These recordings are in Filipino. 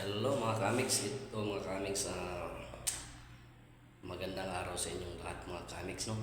Hello mga kamiks, ito mga kamiks, magandang araw sa inyong lahat mga kamiks, no?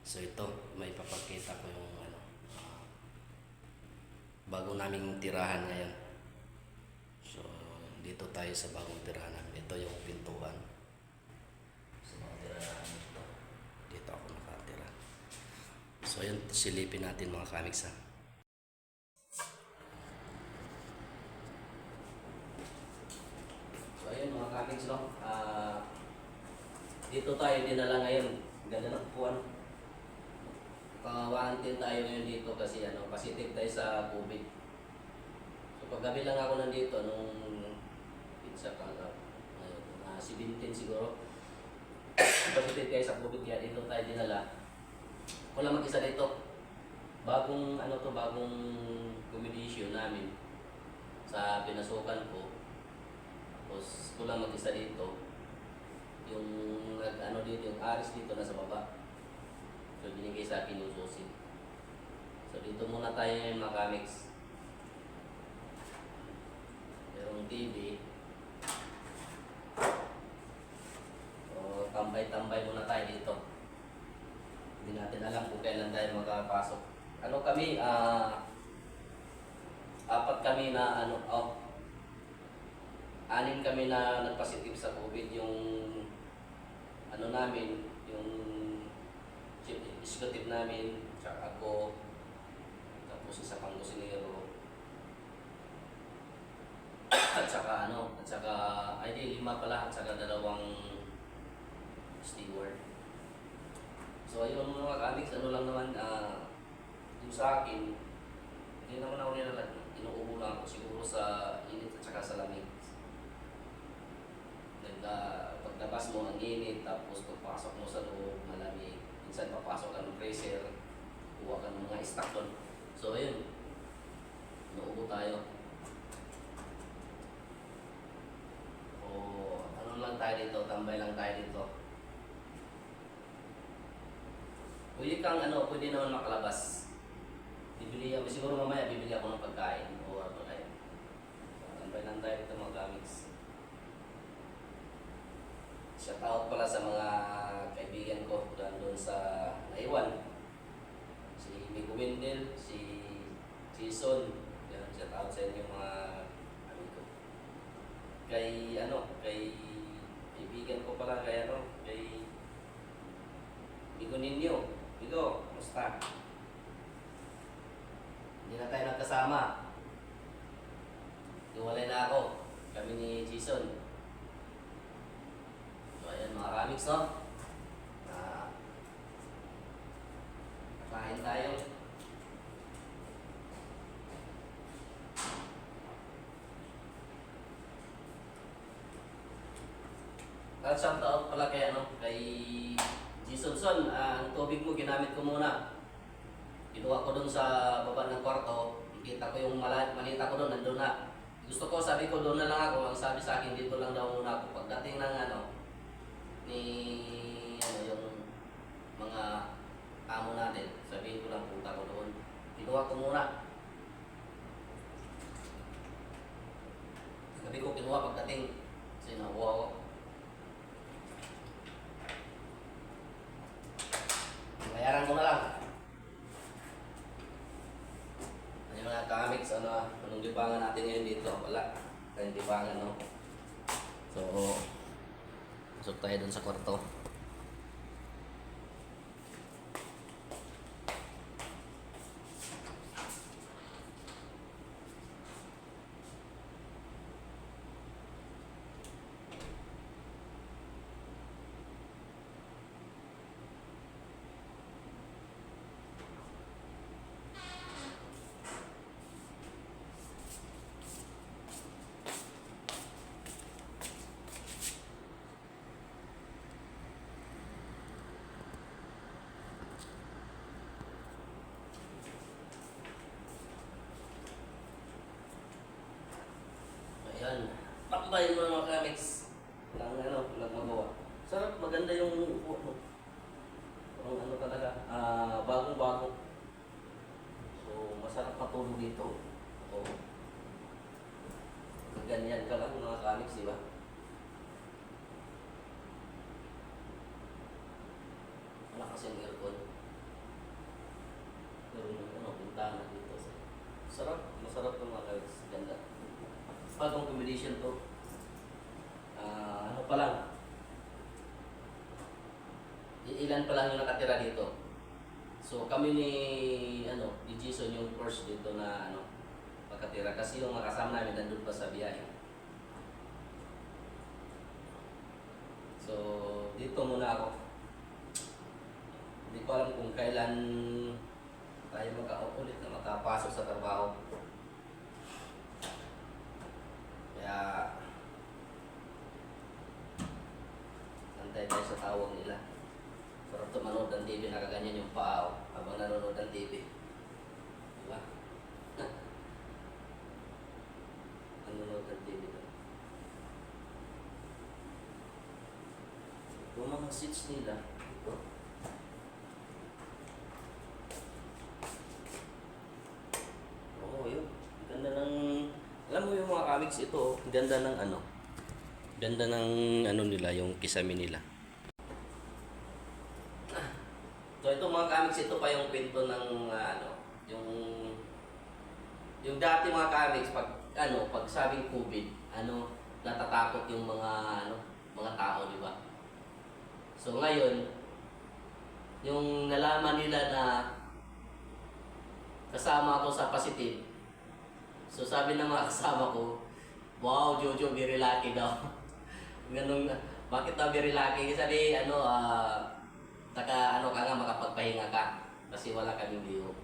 So ito, may papakita ko yung bago naming tirahan ngayon. So dito tayo sa bagong tirahan namin. Ito yung pintuan. Sa bagong tirahan namin ito. Dito ako nakatira. So yun, silipin natin mga kamiks, ha. So ayun mga kamiks, no? Dito tayo dinala ngayon. Ganda ng upuan. Kawaantin tayo ngayon dito kasi positive tayo sa COVID. So paggabi lang ako nandito nung pizza ka na 17 siguro. Positive tayo sa COVID kaya dito tayo dinala. Wala mag-isa dito. Bagong bagong accommodation namin sa pinasukan ko. Tapos kulang mag-isa dito. Yung dito, yung aris dito nasa baba. So binigay sa akin yung susi. So dito muna tayo ngayon mga kamiks. Merong TV. So tambay-tambay muna tayo dito. Hindi natin alam kung kailan tayo makapasok. Apat kami na anim kami na nagpositive sa COVID. Yung namin, yung chief executive namin, tsaka ako, tapos isa pang kusinero, at saka lima pala, at saka dalawang steward. So ayun mga kamiks, lang naman, yung sa akin, hindi naman ako nilalag, inuubo lang ako siguro sa init at saka sa lamig. Paglabas mo ang init, tapos pagpasok mo sa loob, malamig. Minsan papasok ka ng freezer, kuha ka ng mga stock doon. So ayun, nauubo tayo. O lang tayo dito, tambay lang tayo dito. Pwede naman makalabas. Siguro mamaya bibili ako ng pagkain o ano tayo. Tambay lang tayo dito mga kamiks. Shout out pala sa mga kaibigan ko doon sa naiwan. Si Migo Wendel, si Jason. Yan, shout out sa inyo mga amigo. Kay kaibigan ko pala kay Migo Ninyo. Migo, musta? Hindi na tayo nagkasama. Iwalay na ako. Kami ni Jason. So ayan mga kamiks, no? Kain tayo. At shout out pala kay Jason Son. Ang tubig mo ginamit ko muna. Kinuha ko dun sa baba ng kwarto. Ikita ko yung malita ko dun, nandun na. Gusto ko, sabi ko doon na lang ako. Ang sabi sa akin, dito lang daw muna ako. Pagdating ng yung mga amo natin, sabihin ko lang punta ko doon. Kinuha ko muna. Sabi ko kinuha pagdating. Kasi nakuha ko. Bayaran ko na lang. Ano mga kamiks, anong libangan natin ngayon dito? Wala. Tayong libangan, no? So, pasok tayo dun sa kwarto. Ayan. Takbayin mo mga kamiks. Walang magawa. Sarap, maganda yung upo mo. Parang talaga, bagong-bago. So, masarap matulog dito. So, ganyan ka lang. Kamiks, di ba? Malakas yung aircon. Pero ano, bintana dito. Sarap, masarap ng mga Kamiks. Ganda. Bagong combination to. Ano pa lang, ilan pa lang yung nakatira dito. So kami ni Jason yung first dito na pagkatira kasi yung makasama namin nandun pa sa biyahe. So dito muna ako. Hindi ko alam kung kailan tayo magkaulit na makapasok sa trabaho. Kaya antay tayo sa tawag nila. Sarap ito manood ng TV, nakaganyan yung paa habang nanonood ng TV. Diba? Nanonood ng TV doon. Yung mga seats nila, ito. Oo, yun. Ganda ng, alam mo yung mga comics ito, ganda ng ganda ng nila, yung kisame nila. So ito mga comics, ito pa yung pinto ng yung dati mga comics pag pag sabing COVID, natatakot yung mga tao, di ba? So ngayon, yung nalaman nila na kasama ako sa positive. So sabi ng mga kasama ko, wow, Jojo, very lucky daw. Ganun, bakit daw very lucky? Kasi ka nga makapagpahinga ka kasi wala kaming liho.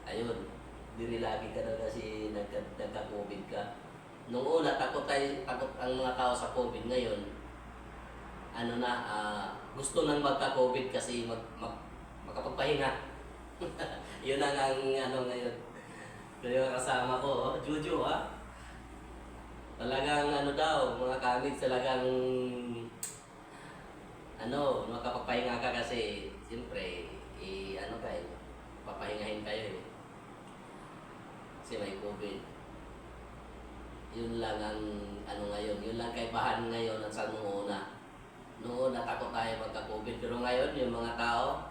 Ayun, dirilagi ka na kasi nagka-COVID ka. Nung una, takot ang mga tao sa COVID. Ngayon, gusto nang magka-COVID kasi makapagpahinga. Yun ang ngayon. Kaya kasama ko, Juju talagang mga kamit talagang makapagpahinga ka kasi siyempre papahingahin kayo kasi may COVID. Yun lang ang ngayon, yun lang kaibahan ngayon at sa noong una. Noon natakot tayo magka-COVID, pero ngayon yung mga tao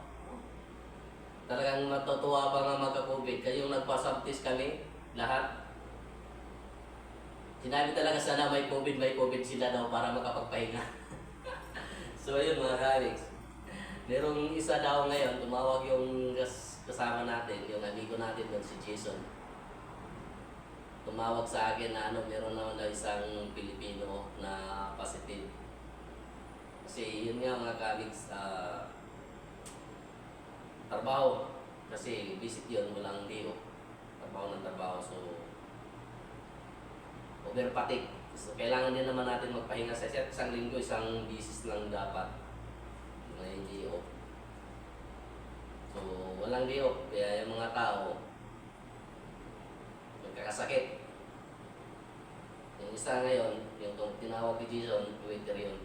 talagang matutuwa pa nga magka-COVID. Kayong nagpa-subtest kami lahat, sinabi talaga sana may COVID sila daw para makapagpahinga. So ayun mga Kamiks, merong isa daw ngayon, tumawag yung kasama natin, yung amigo natin doon, si Jason. Tumawag sa akin na meron naman daw isang Pilipino na positive. Kasi yun nga mga Kamiks, trabaho. Kasi visit yun, walang liho. Trabaho ng trabaho, so overpatik. So, kailangan din naman natin magpahinga sa isang linggo, isang bisis lang dapat. May day off. So, walang day off. Kaya yung mga tao, magkakasakit. Yung isa ngayon, yung tinawag ni Jason, Twitter yun.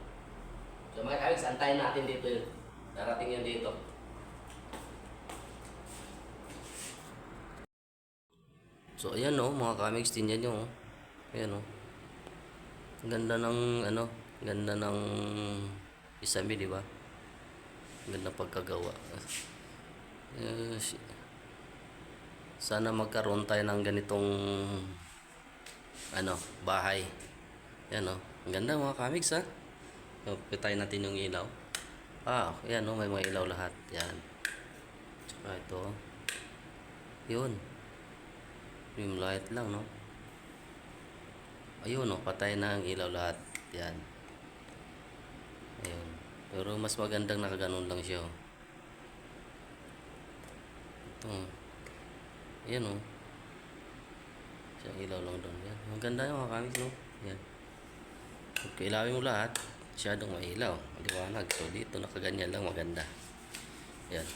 So, mga Kamiks, antayin natin dito yun. Darating yun dito. So, ayan mga Kamiks, tingnan nyo. Ayan ganda ng ganda ng isami, di ba? Ganda pagkagawa. Sana magkaroon tayo ng ganitong bahay. Ayan ang ganda mga Kamiks pitayin natin yung ilaw. Ayan may mga ilaw lahat. Yan. Tsaka ito. Yun. Yung light lang ayun patay na ang ilaw lahat. Yan. Ayun. Pero mas magandang nakaganon lang siya ito. Ayan siyang ilaw lang doon. Yan. Ang ganda yung mga Kamiks Yan. Kung ilawin mo lahat, masyadong mailaw. Maliwanag. So dito nakaganyan lang maganda. Yan.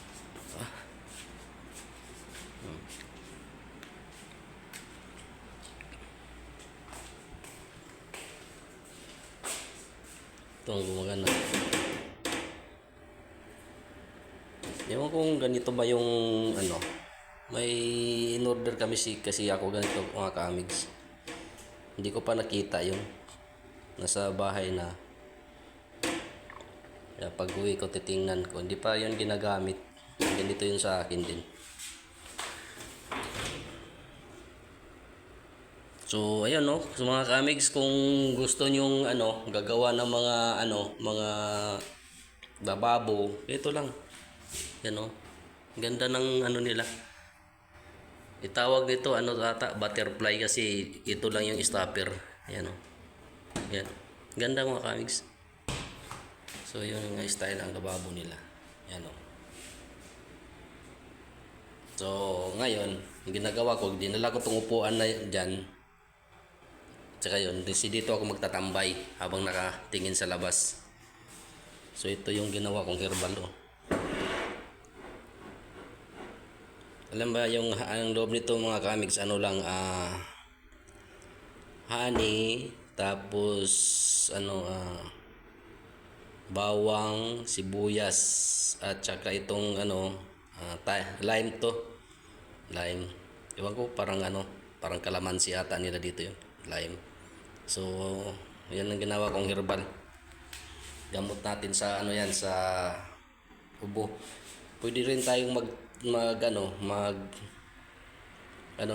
Ito ang gumagana. Ewan kung ganito ba yung may in-order kami kasi ako ganito mga Kamiks. Hindi ko pa nakita yun. nasa bahay na. Kaya pag uwi ko titingnan ko, hindi pa yun ginagamit. Ganito yun sa akin din. So ayun no, sa mga kamigs, kung gusto nyong gagawa ng mga lababo, ito lang. Yan no. Ganda ng nila. Itawag dito butterfly kasi ito lang yung stopper. Ayan o. Yan. Ganda mga kamigs. So yun yung style ang lababo nila. Yan o. So ngayon, yung ginagawa ko, dinala ko itong upuan na dyan. Tsaka yun, dito ako magtatambay habang nakatingin sa labas. So ito yung ginawa kong herbal o. Alam ba yung ang loob nito mga kamigs, honey, tapos bawang, sibuyas, at saka itong lime to. Lime. Ewan ko, parang kalamansi ata nila dito yun. Lime. So, yan ang ginawa kong herbal. Gamot natin sa sa ubo. Pwede rin tayong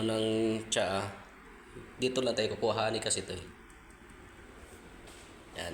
ng tsaa. Dito lang tayo kukuha ni kasi ito. Yan.